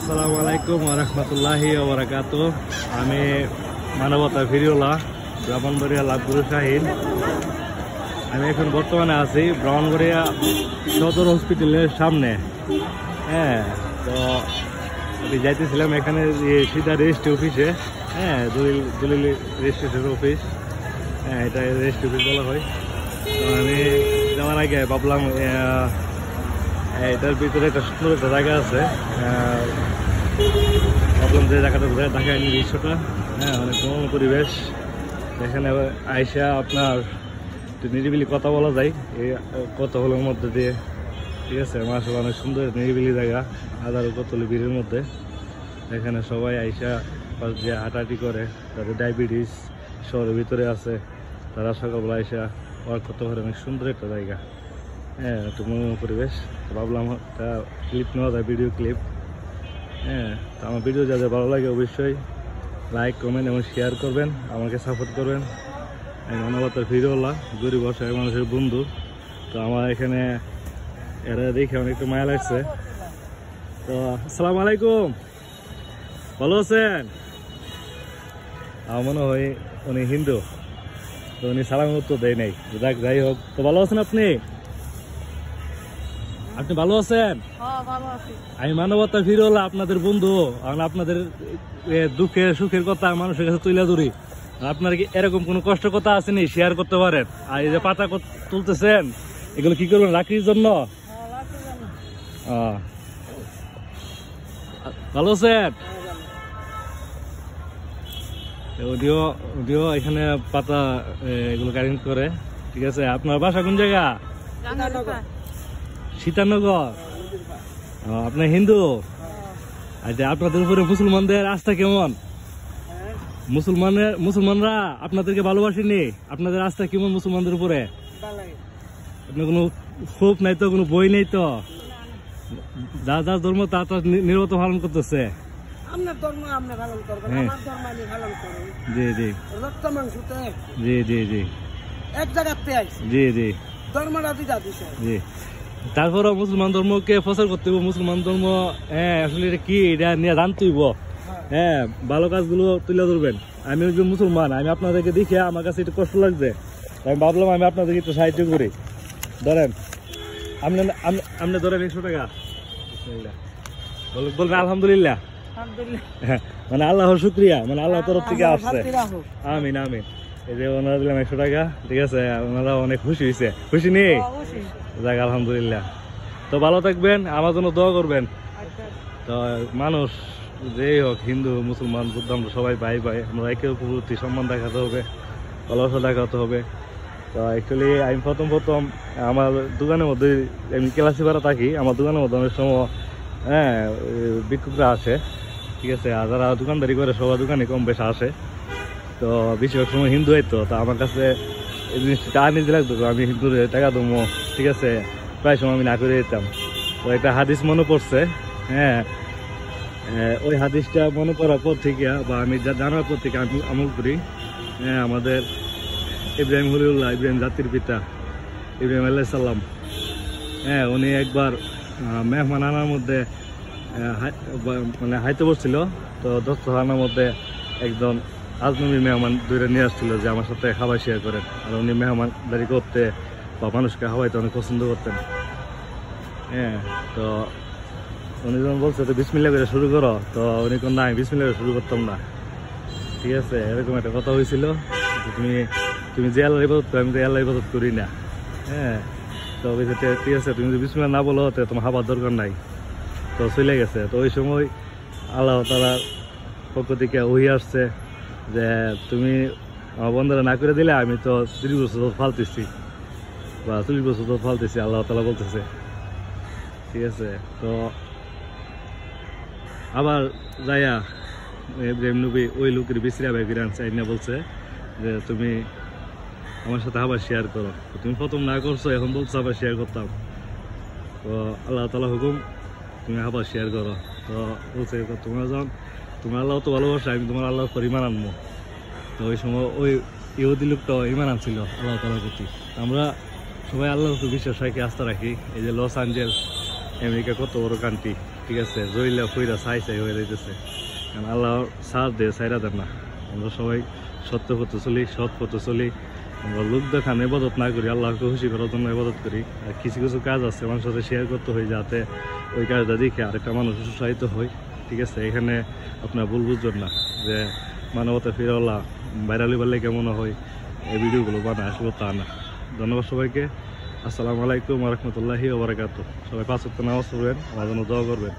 আসসালামু আলাইকুম ওয়া রাহমাতুল্লাহি ওয়া বারাকাতুহু। আমি মানবতা ফিরিওলা ব্রাহ্মণবাড়িয়া লাভগুরু শাহিন। আমি এখন বর্তমানে আছি ব্রাহ্মণবাড়িয়া সদর হসপিটালের সামনে। তো আমি যাইতেছিলাম এখানে সিধা রেজিস্ট্রি অফিসে। দলিল রেজিস্ট্রেশন অফিস, এটা রেজিস্ট্রি অফিস বলা হয়। তো আমি যাওয়ার আগে ভাবলাম এটার ভিতরে একটা সুন্দর একটা জায়গা আছে, ভাবলাম যে জায়গাটা দেখায় দৃশ্যটা। অনেক মনোরম পরিবেশ, এখানে আইসা আপনার একটু নিরিবিলি কথা বলা যায় এই কথাগুলোর মধ্যে দিয়ে। ঠিক আছে, মাশাআল্লাহ অনেক সুন্দর নিরিবিলি জায়গা, হাজারো কতলি ভিড়ের মধ্যে। এখানে সবাই আইসা পাশ দিয়ে হাঁটাহাঁটি করে, তাদের ডায়াবেটিস শহরের ভিতরে আছে, তারা সকালবেলা আইসা ওয়ার্ক করতে পারে। অনেক সুন্দর একটা জায়গা, একটু মনোরম পরিবেশ। ভাবলাম একটা ক্লিপ নেওয়া যায়, ভিডিও ক্লিপ। তো আমার ভিডিও যাদের ভালো লাগে অবশ্যই লাইক, কমেন্ট এবং শেয়ার করবেন, আমাকে সাপোর্ট করবেন। আমি মানবতার ফিরিওয়ালা, গরিব অসহায় মানুষের বন্ধু। তো আমার এখানে এরা দেখে অনেকটা মায়া লাগছে। তো আসসালামু আলাইকুম, ভালো আছেন? আমার মনে হয় উনি হিন্দু, তো উনি সালামের উত্তর দেয় নাই। যাই হোক, তো ভালো আছেন আপনি? আপনি ভালো আছেন? আমি মানবতা ফিরিওয়ালা, আপনাদের বন্ধু। আপনাদের দুঃখের সুখের কথা মানুষের কাছে তুলে ধরি। আপনার কি এরকম কোনো কষ্ট কথা আসেনি, শেয়ার করতে পারেন। আর এই যে পাতা তুলতেছেন, এগুলো কি করবেন? রাখির জন্য। ভালো আছেন? ওদিও এখানে পাতা এগুলো কারেন্ট করে। ঠিক আছে, আপনার বাসা কোন জায়গা? সীতানগর। আপনি হিন্দু? আচ্ছা, আপনাদের উপরে মুসলমানদের আস্থা কেমন? মুসলমানরা আপনাদেরকে ভালোবাসেনি? আপনাদের আস্থা কেমন মুসলমানদের উপরে? আপনার কোনো ক্ষোভ নাই তো, কোনো বই নেই তো? যার যার ধর্ম তার নিরবত পালন করতেছে। জি জি জি জি জি জি জি জি। তারপরও মুসলমান ধর্মকে প্রচার করতে হইব। মুসলমান ধর্ম আসলে এটা কি, এটা নিয়ে জানতে হইব। ভালো কাজগুলো তুলে ধরবেন। আমি একজন মুসলমান, আমি আপনাদেরকে দেখে আমার কাছে একটু কষ্ট লাগছে। আমি ভাবলাম আমি আপনাদেরকে একটু সাহায্য করি। ধরেন, আপনি ধরেন 100 টাকা বলবেন আলহামদুলিল্লাহ। মানে আল্লাহর শুকরিয়া, মানে আল্লাহর তরফ থেকে আসছে। আমিন আমিন। এই যে ওনারা দিলাম 100 টাকা। ঠিক আছে, ওনারা অনেক খুশি হয়েছে। খুশি নেই? যাক, আলহামদুলিল্লাহ। তো ভালো থাকবেন, আমার জন্য দোয়া করবেন। তো মানুষ যেই হোক, হিন্দু মুসলমান বুদ্ধ, আমরা সবাই ভাই ভাই। আমরা একে অপরের প্রতি সম্মান দেখাতে হবে, ভালোবাসা দেখাতে হবে। তো অ্যাকচুয়ালি আমি প্রথম আমার দোকানের মধ্যে, আমি ক্লাসি ভাড়া থাকি, আমার দোকানের মধ্যে অনেক সময় বিক্ষুব্ধরা আসে। ঠিক আছে, আর যারা দোকানদারি করে সবার দোকানে কম বেশ আসে। তো বেশিরভাগ সময় হিন্দু হইতো। তো আমার কাছে এই জিনিসটা আনিয়ে লাগতো, আমি হিন্দুর টাকা দেবো। ঠিক আছে, প্রায় সময় আমি না করে দিতাম। তো একটা হাদিস মনে পড়ছে। ওই হাদিসটা মনে পড়ার পর থেকে, বা আমি জানার পর থেকে আমি আমল করি। আমাদের ইব্রাহিম খলিলুল্লাহ, ইব্রাহিম জাতির পিতা, ইব্রাহিম আলাইহিস সালাম, উনি একবার মেহমান আনার মধ্যে মানে হাইতে বসছিল। তো দস্তরখানার মধ্যে একজন আজনবী মেহমান ধরে নিয়ে আসছিল যে আমার সাথে খাবার শেয়ার করেন। আর উনি মেহমানদারি করতে বা মানুষকে খাওয়াইতে অনেক পছন্দ করতেন। তো উনি যখন বলছে তো বিসমিল্লাহ করে শুরু করো, তো উনি কোন না, আমি বিসমিল্লাহ করে শুরু করতাম না। ঠিক আছে, এরকম একটা কথা হয়েছিল। তুমি যে আল্লাহর ইবাদত করো, আমি তো আল্লাহর ইবাদত করি না। তো ঠিক আছে, তুমি যদি বিসমিল্লাহ না বলো তো তোমার খাবার দরকার নাই। তো চলে গেছে। তো ওই সময় আল্লাহ তাআলার পক্ষ থেকে ওহি আসছে যে তুমি আমার বন্ধুরা না করে দিলে আমি তো 30 বছর ফালতেছি বা 40 বছর ফালতেছি, আল্লাহ তাআলা বলতেছে। ঠিক আছে, তো আবার যাইয়া ইব্রাহিম নবী ওই লোকের বিশ্রা ভাই ফিরে আনছে, বলছে যে তুমি আমার সাথে আবার শেয়ার করো। তুমি প্রথম না করছো, এখন বলছো আবার শেয়ার করতাম। তো আল্লাহ তাআলা হুকুম, তুমি আবার শেয়ার করো। তো বলছে তোমার আল্লাহ তো ভালোবাসা, আমি তোমার আল্লাহর পর ঈমান আনবো। তো ওই সময় ওই ইহুদি লোকটা ঈমান আনছিল আল্লাহ তাআলার প্রতি। আমরা সবাই আল্লাহর উপর বিশ্বাস রাখি, আস্থা রাখি। এই যে লস অ্যাঞ্জেলস আমেরিকা কত বড় কান্ট্রি, ঠিক আছে, জইলা ফইরা চাই হয়ে যাইতেছে। কারণ আল্লাহ সাথ দিয়ে চাইরা দেন না। আমরা সবাই সত্য পথে চলি, সৎ পথে চলি। আমরা লোক দেখান ইবাদত না করি, আল্লাহকে খুশি করার জন্য ইবাদত করি। আর কিছু কিছু কাজ আছে মানুষের সাথে শেয়ার করতে হয়, যাতে ওই কাজটা দেখে আরেকটা মানুষ উৎসাহিত হয়, ঠিক আছে। এখানে আপনার ভুল বুঝবেন না যে মানবতা ফিরওয়ালা ভাইরালি বললে কেমন হয় এই ভিডিওগুলো বানায়, আসলে তা না। ধন্যবাদ সবাইকে। আসসালামু আলাইকুম ওয়া রাহমাতুল্লাহি ওয়া বারাকাতুহু। সবাই 5 ওয়াক্ত নামাজ পড়বেন, আমার জন্য দোয়া করবেন।